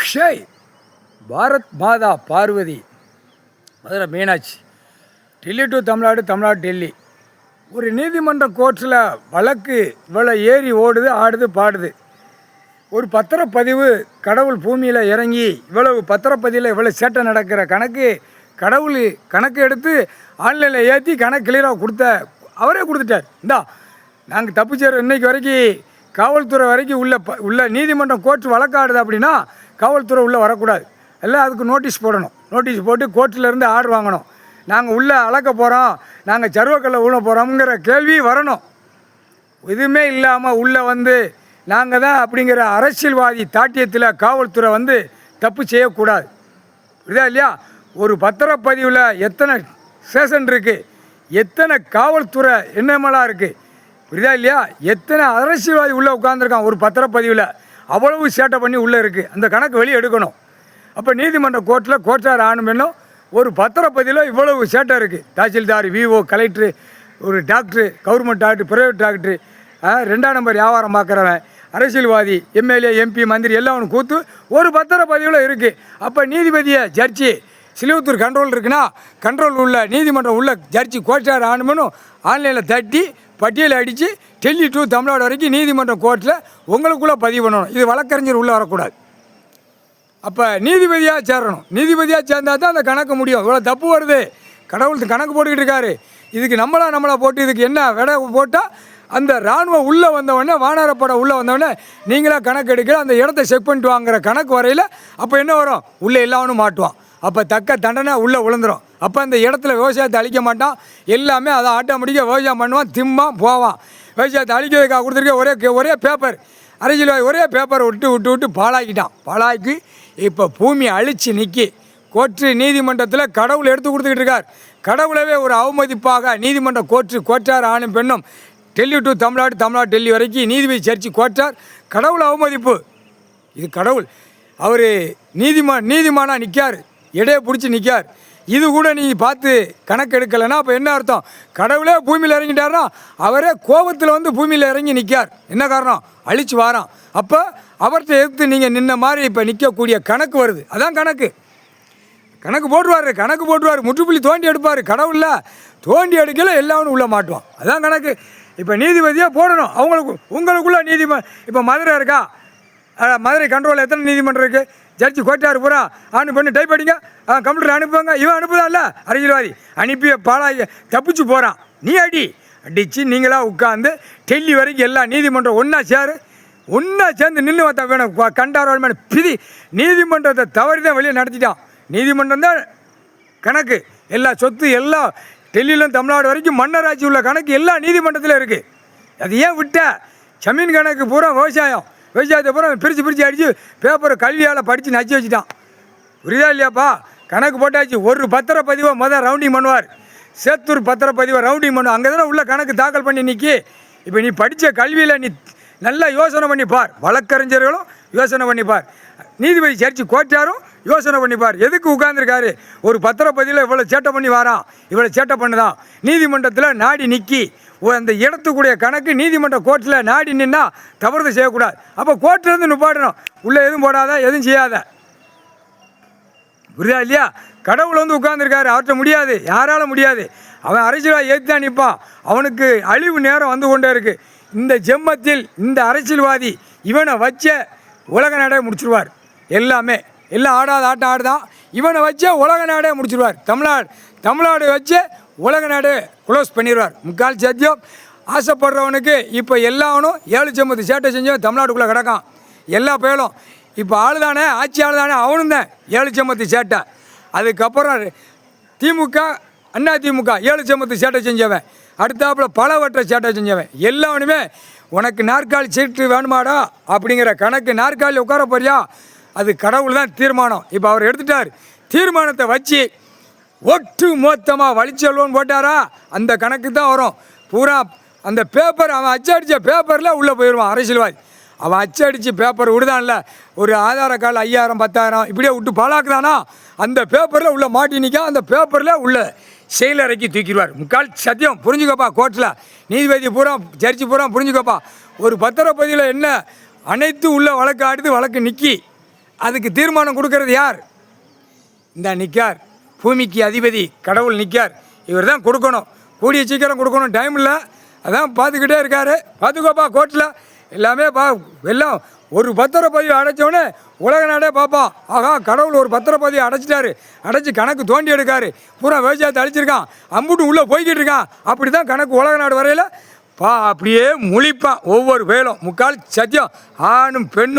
அக்ஷய், பாரத் மாதா Parvati, Madurai Meenakshi, Delhi to Tamil Nadu, Tamil Nadu Delhi. ஒரு நீதிமன்ற கோர்ட்டில் வழக்கு இவ்வளோ ஏறி ஓடுது, ஆடுது, பாடுது. ஒரு பத்திரப்பதிவு, கடவுள் பூமியில் இறங்கி இவ்வளவு பத்திரப்பதிவில் இவ்வளோ சேட்டை நடக்கிற கணக்கு கடவுள் கணக்கு எடுத்து ஆன்லைனில் ஏற்றி கணக்கு கிளியராக அவரே கொடுத்துட்டார். இந்தா நாங்கள் தப்பிச்சேர். இன்றைக்கு வரைக்கும் காவல்துறை வரைக்கும் உள்ள நீதிமன்றம் கோர்ட்டு வழக்காடுது அப்படின்னா காவல்துறை உள்ளே வரக்கூடாது. எல்லாம் அதுக்கு நோட்டீஸ் போடணும். நோட்டீஸ் போட்டு கோர்ட்டிலேருந்து ஆர்டர் வாங்கணும். நாங்கள் உள்ளே அளக்க போகிறோம், நாங்கள் சர்வக்கல்ல ஊழ போகிறோம்ங்கிற கேள்வி வரணும். எதுவுமே இல்லாமல் உள்ளே நாங்கள் தான் அப்படிங்கிற அரசியல்வாதி தாட்டியத்தில் காவல்துறை தப்பு செய்யக்கூடாது. புரியுதா இல்லையா? ஒரு பத்திரப்பதிவில் எத்தனை ஸ்டேஷன் இருக்குது, எத்தனை காவல்துறை என்னமெல்லாம் இருக்குது, புரியுதா இல்லையா? எத்தனை அரசியல்வாதி உள்ளே உட்காந்துருக்கான் ஒரு பத்திரப்பதிவில், அவ்வளவு சேட்டை பண்ணி உள்ளே இருக்குது. அந்த கணக்கு வெளியே எடுக்கணும். அப்போ நீதிமன்ற கோர்ட்டில் கோர்ட்டார் ஆணுமென்னும் ஒரு பத்திரப்பதிவில் இவ்வளவு சேட்டை இருக்குது. தாசில்தார், விஓ, கலெக்டரு, ஒரு doctor, government doctor, private doctor, 2ஆம் நம்பர் வியாபாரம் பார்க்குறவன், அரசியல்வாதி, எம்எல்ஏ, எம்பி, மந்திரி எல்லாம் அவனுக்கு கூத்து ஒரு பத்திரப்பதிவில் இருக்குது. அப்போ நீதிபதியை ஜட்ஜி சிலுவத்தூர் கண்ட்ரோல் இருக்குன்னா கண்ட்ரோல் உள்ள நீதிமன்றம் உள்ள ஜட்ஜி கோர்ட்டார் ஆணுமென்னும் ஆன்லைனில் தட்டி பட்டியலை அடித்து டெல்லி டு தமிழ்நாடு வரைக்கும் நீதிமன்றம் கோர்ட்டில் உங்களுக்குள்ளே பதிவு பண்ணணும். இது வழக்கறிஞர் உள்ளே வரக்கூடாது. அப்போ நீதிபதியாக சேரணும். நீதிபதியாக சேர்ந்தால் தான் அந்த கணக்கு முடியும். இவ்வளோ தப்பு வருது, கடவுள் கணக்கு போட்டுக்கிட்டு இருக்காரு, இதுக்கு நம்மளா போட்டு இதுக்கு என்ன விட போட்டால் அந்த இராணுவம் உள்ளே வந்தவொடனே, வானரப்படை உள்ளே வந்தவொடனே நீங்களாக கணக்கு எடுக்கல, அந்த இடத்த செக் பண்ணிட்டு வாங்குற கணக்கு வரையில் அப்போ என்ன வரும்? உள்ளே எல்லாவனும் மாட்டுவான். அப்போ தக்க தண்டனை உள்ளே விழுந்துடும். அப்போ அந்த இடத்துல விவசாயத்தை அழிக்க மாட்டான். எல்லாமே அதை ஆட்டோமேட்டிக்காக விவசாயம் பண்ணுவான், திம்மான் போவான். விவசாயத்தை அழிக்கிறதுக்காக கொடுத்துருக்க ஒரே பேப்பர், அரசியல்வாதி ஒரே பேப்பரை விட்டு பாழாக்கி இப்போ பூமி அழித்து நிற்கி கோர்ட்டு நீதிமன்றத்தில் கடவுள் எடுத்து கொடுத்துக்கிட்டு இருக்கார். கடவுளவே ஒரு அவமதிப்பாக நீதிமன்ற கோர்ட்டார் ஆணும் பெண்ணும் டெல்லி டு தமிழ்நாடு, தமிழ்நாடு டெல்லி வரைக்கும் நீதிபதி சர்ச்சு கோர்ட்டார் கடவுள் அவமதிப்பு. இது கடவுள் அவர் நீதிமானாக நிற்கார், இடையே பிடிச்சி நிற்கார். இது கூட நீங்கள் பார்த்து கணக்கு எடுக்கலைன்னா அப்போ என்ன அர்த்தம்? கடவுளே பூமியில் இறங்கிட்டார்னா அவரே கோபத்தில் பூமியில் இறங்கி நிற்கார். என்ன காரணம்? அழிச்சு வாரான். அப்போ அவர்கிட்ட எதிர்த்து நீங்கள் நின்ன மாதிரி இப்போ நிற்கக்கூடிய கணக்கு வருது. அதான் கணக்கு போட்டுருவார், முற்றுப்புள்ளி தோண்டி எடுப்பார். கடவுளில் தோண்டி எடுக்கல எல்லாரும் உள்ளே மாட்டுவான். அதான் கணக்கு. இப்போ நீதிபதியாக போடணும் உங்களுக்குள்ள இப்போ மதுரை இருக்கா, மதுரை கண்ட்ரோலில் எத்தனை நீதிமன்றம் இருக்குது? ஜட்ஜி கோர்ட்டார் பூரா ஆணு பண்ணி டைப் அடிங்க, கம்ப்யூட்டர் அனுப்புவாங்க. இவன் அனுப்புதான்ல அரசியல்வாதி, அனுப்பி பாலாகி தப்பிச்சு போகிறான். நீ அடித்து நீங்களாக உட்காந்து டெல்லி வரைக்கும் எல்லா நீதிமன்றம் ஒன்றா சேர்ந்து நின்று பார்த்தா வேணும். கண்டாரோட பிதி நீதிமன்றத்தை தவறி தான் வெளியே நடத்திட்டான். நீதிமன்றம் தான் கணக்கு, எல்லா சொத்து எல்லாம் டெல்லியிலும் தமிழ்நாடு வரைக்கும் மன்னராட்சி உள்ள கணக்கு எல்லா நீதிமன்றத்திலும் இருக்குது. அது ஏன் விட்ட? ஜமீன் கணக்கு பூரா விவசாயத்தை பூரா பிரித்து அடித்து பேப்பரை கல்வியால் படித்து நச்சு வச்சுட்டான். புரியுதா இல்லையாப்பா? கணக்கு போட்டாச்சு. ஒரு பத்திரப்பதிவை ரவுண்டிங் பண்ணுவார். சேத்தூர் பத்திரப்பதிவை ரவுண்டிங் பண்ணுவார். அங்கே தானே உள்ள கணக்கு தாக்கல் பண்ணி நிற்கி. இப்போ நீ படித்த கல்வியில் நீ நல்லா யோசனை பண்ணிப்பார். வழக்கறிஞர்களும் யோசனை பண்ணிப்பார், நீதிபதி சர்ச்சு கோர்ட்டாரும் யோசனை பண்ணிப்பார். எதுக்கு உட்கார்ந்துருக்காரு? ஒரு பத்திரப்பதியில் இவ்வளோ சேட்டை பண்ணி வாரான், இவ்வளோ சேட்டை பண்ணுதான். நீதிமன்றத்தில் நாடி நிற்கி அந்த இடத்துக்குடைய கணக்கு நீதிமன்ற கோர்ட்டில் நாடி நின்னா தவறு செய்யக்கூடாது. அப்போ கோர்ட்டிலேருந்து நிப்பாட்டணும். உள்ளே எதுவும் போடாத, எதுவும் செய்யாத. புரியுதா இல்லையா? கடவுள் உட்கார்ந்துருக்காரு, அவர்கிட்ட முடியாது, யாராலும் முடியாது. அவன் அரசியல்வாதி ஏற்றி தான் நிற்பான். அவனுக்கு அழிவு நேரம் வந்து கொண்டே இருக்குது. இந்த ஜென்மத்தில் இந்த அரசியல்வாதி இவனை வச்ச உலக நாடே முடிச்சிருவார். எல்லாம் ஆடாத ஆட்டம் ஆடுதான். இவனை வச்சே உலக நாடே முடிச்சிருவார். தமிழ்நாடு வச்சு உலக நாடு க்ளோஸ் பண்ணிடுவார். முக்கால் சத்தியம் ஆசைப்படுறவனுக்கு இப்போ எல்லாவனும் 7 சேட்டை செஞ்சவன் தமிழ்நாட்டுக்குள்ளே கிடக்கான். எல்லா பேரும் இப்போ ஆட்சி ஆளுதானே அவனும் தான் 7 சேட்டை. அதுக்கப்புறம் திமுக, அண்ணா திமுக 7 சேட்டை செஞ்சவன், அடுத்தாப்புல பலவற்றை சேட்டை செஞ்சவன். எல்லாவனுமே உனக்கு நாற்காலி சீட்டு வேணுமாடா அப்படிங்கிற கணக்கு, நாற்காலி உட்கார போறியா, அது கடவுள் தான் தீர்மானம். இப்போ அவர் எடுத்துட்டார். தீர்மானத்தை வச்சு ஒட்டு மொத்தமாக வலிச்சல்வோன்னு போட்டாரா, அந்த கணக்கு தான் வரும். பூரா அந்த பேப்பர் அவன் அச்சடித்த பேப்பரில் உள்ளே போயிடுவான் அரசியல்வாதி. அவன் அச்சடித்து பேப்பர் விடுதான்ல, ஒரு ஆதார கார்டு 5000 10,000 இப்படியே விட்டு பாலாக்குதானா, அந்த பேப்பரில் உள்ளே மாட்டி நிற்க, அந்த பேப்பரில் உள்ள செயலறைக்கு தூக்கிடுவார். முக்கால் சத்தியம். புரிஞ்சுக்கப்பா. கோர்ட்டில் நீதிபதி பூரா ஜட்ஜி பூரா புரிஞ்சுக்கப்பா. ஒரு பத்திரப்பதிவில் என்ன அனைத்து உள்ள வழக்கு ஆடுது, வழக்கு நிற்கி அதுக்கு தீர்மானம் கொடுக்கறது யார்? இந்த நிற்கார் பூமிக்கு அதிபதி கடவுள் நிற்கார். இவர் தான் கொடுக்கணும், கூடிய சீக்கிரம் கொடுக்கணும், டைம் இல்லை. அதான் பார்த்துக்கிட்டே இருக்கார். பார்த்துக்கோப்பா கோர்ட்டில் எல்லாமே எல்லாம் ஒரு பத்திரப்பதிவு அடைச்சோடனே உலக நாடே பார்ப்பான். ஆகா, கடவுள் ஒரு பத்திரப்பதிவு அடைச்சிட்டாரு, அடைச்சி கணக்கு தோண்டி எடுக்காரு, பூரா விவசாயத்தை அழிச்சிருக்கான், அம்புட்டு உள்ளே போய்கிட்டு இருக்கான். அப்படி தான் கணக்கு உலக நாடு வரையில் அப்படியே முழிப்பான் ஒவ்வொரு வேலும். முக்கால் சத்தியம் ஆணும் பெண்ணும்.